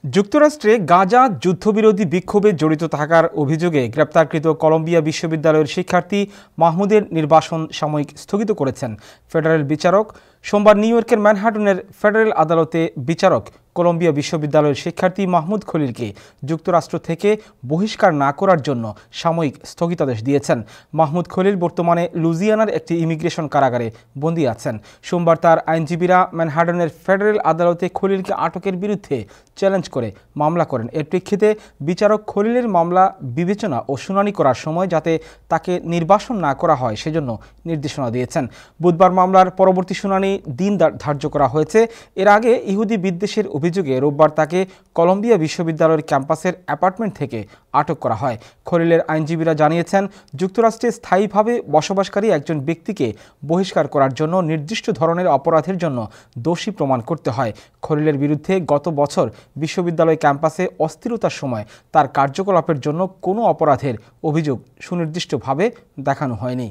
যুক্তরাষ্ট্রে গাজা যুদ্ধবিরোধী বিক্ষোভে জড়িত থাকার অভিযোগে গ্রেপ্তারকৃত কলম্বিয়া বিশ্ববিদ্যালয়ের শিক্ষার্থী মাহমুদের নির্বাসন সাময়িক স্থগিত করেছেন ফেডারেল বিচারক। সোমবার নিউ ইয়র্কের ম্যানহাটনের ফেডারেল আদালতে বিচারক কলম্বিয়া বিশ্ববিদ্যালয়ের শিক্ষার্থী মাহমুদ খলিলকে যুক্তরাষ্ট্র থেকে বহিষ্কার না করার জন্য সাময়িক স্থগিতাদেশ দিয়েছেন। মাহমুদ খলিল বর্তমানে লুজিয়ানার একটি ইমিগ্রেশন কারাগারে বন্দী আছেন। সোমবার তার আইনজীবীরা ম্যানহাটনের ফেডারেল আদালতে খলিলকে আটকের বিরুদ্ধে চ্যালেঞ্জ করে মামলা করেন। এর প্রেক্ষিতে বিচারক খলিলের মামলা বিবেচনা ও শুনানি করার সময় যাতে তাকে নির্বাসন না করা হয় সেজন্য নির্দেশনা দিয়েছেন। বুধবার মামলার পরবর্তী শুনানি দিন ধার্য করা হয়েছে। এর আগে ইহুদি বিদ্বেষের অভিযোগে রোববার তাকে কলম্বিয়া বিশ্ববিদ্যালয়ের ক্যাম্পাসের অ্যাপার্টমেন্ট থেকে আটক করা হয়। খলিলের আইনজীবীরা জানিয়েছেন, যুক্তরাষ্ট্রে স্থায়ীভাবে বসবাসকারী একজন ব্যক্তিকে বহিষ্কার করার জন্য নির্দিষ্ট ধরনের অপরাধের জন্য দোষী প্রমাণ করতে হয়। খলিলের বিরুদ্ধে গত বছর বিশ্ববিদ্যালয় ক্যাম্পাসে অস্থিরতার সময় তার কার্যকলাপের জন্য কোনো অপরাধের অভিযোগ সুনির্দিষ্টভাবে দেখানো হয়নি।